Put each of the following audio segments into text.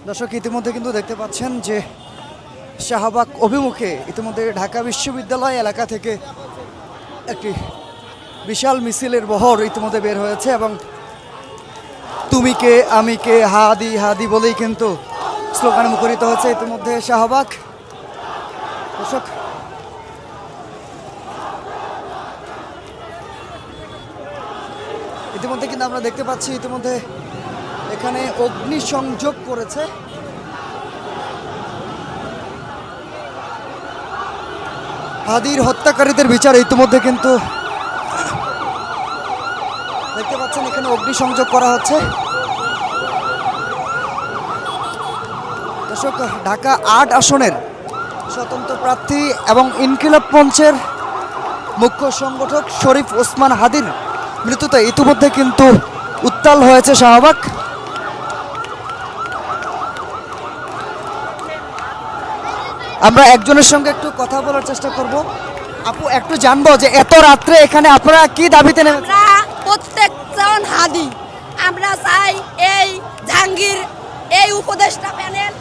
দর্শক ইতিমধ্যে কিন্তু দেখতে পাচ্ছেন যে শাহবাগ অভিমুখে ইতিমধ্যে ঢাকা বিশ্ববিদ্যালয় এলাকা থেকে একটি বিশাল মিছিলের বহর ইতিমধ্যে বের হয়েছে এবং তুমি কে আমি কে হাদি হাদি বলেই কিন্তু স্লোগানে মুখরিত হচ্ছে ইতিমধ্যে শাহবাগ। দর্শক ইতিমধ্যে কিন্তু আমরা দেখতে পাচ্ছি ইতিমধ্যে এখানে অগ্নিসংযোগ করেছে। হাদির হত্যাকারীদের বিচার ইতিমধ্যে কিন্তু দেখতে পাচ্ছেন এখানে অগ্নিসংযোগ করা হচ্ছে। দর্শক ঢাকা ৮ আসনের স্বতন্ত্র প্রার্থী এবং ইনকিলাব মঞ্চের মুখ্য সংগঠক শরীফ ওসমান হাদির মৃত্যুতে ইতিমধ্যে কিন্তু উত্তাল হয়েছে শাহবাগ। আমরা একজনের সঙ্গে একটু কথা বলার চেষ্টা করব। আপু একটু জানবো যে এত রাত্রে এখানে আপনারা কি দাবিতে নেমেছেন? আমরা প্রত্যেকজন হাদি আমরা চাই এই জাহাঙ্গীর, এই উপদেষ্টা প্যানেল,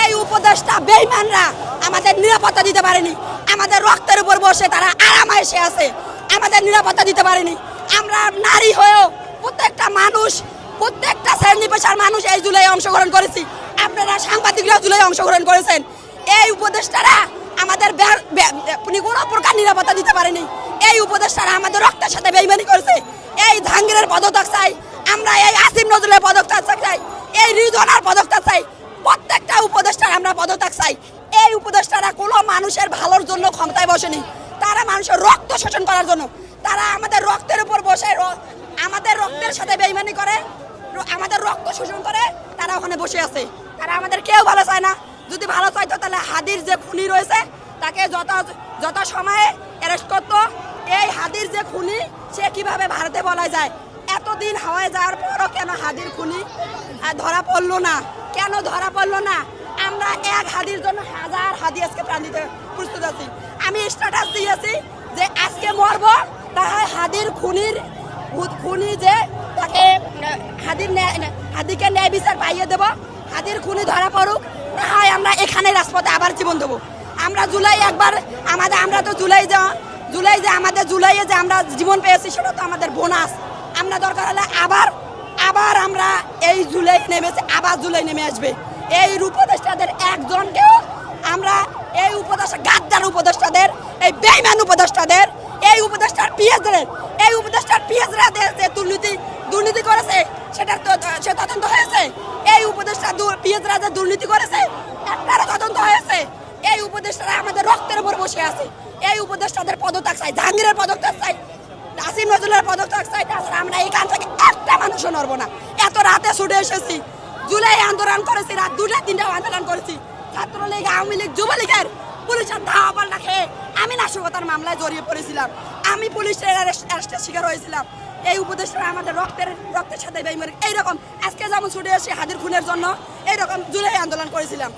এই উপদেষ্টা বেঈমানরা আমাদের নিরাপত্তা দিতে পারেনি। আমাদের রক্তের উপর বসে তারা আরামায়েশে আছে, আমাদের নিরাপত্তা দিতে পারেনি। আমরা নারী হয়েও প্রত্যেকটা মানুষ, প্রত্যেকটা শ্রেণী পেশার মানুষ এই জুলাই অংশগ্রহণ করেছি। আপনারা সাংবাদিকরা জুলাই অংশগ্রহণ করেছেন। এই উপদেষ্টারা আমাদের কোনো প্রকার নিরাপত্তা দিতে পারেনি। এই উপদেষ্টারা আমাদের রক্তের সাথে বেইমানি করেছে। এই জাহাঙ্গীরের পদত্যাগ চাই আমরা, এই আসিম নজরুলের পদত্যাগ চাই, এই রিজওয়ানার পদত্যাগ চাই, প্রত্যেকটা উপদেষ্টার আমরা পদত্যাগ চাই। এই উপদেষ্টারা কোনো মানুষের ভালোর জন্য ক্ষমতায় বসেনি, তারা মানুষের রক্ত শোষণ করার জন্য। তারা আমাদের রক্তের উপর বসে আমাদের রক্তের সাথে বেইমানি করে, আমাদের রক্ত শোষণ করে, তারা ওখানে বসে আছে। তারা আমাদের কেউ ভালো চায় না। যদি ভালো চাইতো তাহলে হাদির যে খুনি রয়েছে তাকে যত সময়ে অ্যারেস্ট করতো। এই হাদির যে খুনি সে কিভাবে ভারতে বলা যায়? এতদিন হাওয়ায় যাওয়ার পরও কেন হাদির খুনি ধরা পড়লো না? কেন ধরা পড়লো না? আমরা এক হাদির জন্য হাজার হাদি আজকে প্রাণ দিতে প্রস্তুত আছি। আমি স্ট্যাটাস দিয়েছি যে আজকে মরবো, তাই হাদির খুনি যে তাকে হাদিকে ন্যায় বিচার পাইয়ে দেবো, হাদির খুনি ধরা পড়ুক, না হয় আমরা এখানে রাজপথে আবার জীবন দেবো। আমরা জুলাই একবার আমরা তো জুলাইয়ে যে আমরা জীবন পেয়েছি সেটা তো আমাদের বোনাস। আমরা দরকার হলে আবার আমরা এই জুলাই নেমেছি, আবার জুলাই নেমে আসবে। এই উপদেষ্টাদের একজনকেও আমরা এই উপদেষ্টা গাদ্দার উপদেষ্টাদের, এই বেঈমান উপদেষ্টাদের, এই উপদেষ্টার পিএসরা যে দুর্নীতি করেছে সেটার সে তদন্ত হয়েছে। এই উপদেষ্টা পিএসরা যে দুর্নীতি করেছে একটারও তদন্ত হয়েছে। এই উপদেষ্টারা আমাদের রক্তের উপর বসে আছে। এই উপদেষ্টাদের পদত্যাগ চাই, জাহাঙ্গীরের পদত্যাগ চাই, আসিম নজরুলের পদত্যাগ চাই। তাছাড়া আমরা এইখান থেকে একটা মানুষও নড়বো না। এত রাতে ছুটে এসেছি, জুলাই আন্দোলন করেছি, রাত 2টা-3টাও আন্দোলন করেছি। ছাত্রলীগ, আওয়ামী লীগ, যুবলীগের পুলিশের ধাওয়া পাল্টা খেয়ে আমি নাশকতার মামলায় জড়িয়ে পড়েছিলাম, আমি পুলিশের অ্যারেস্টের শিকার হয়েছিলাম। এই উপদেষ্টারা আমাদের রক্তের সাথে বেইমানি। এইরকম আজকে যেমন ছুটে এসে হাদির খুনের জন্য এইরকম জুলাই আন্দোলন করেছিলাম।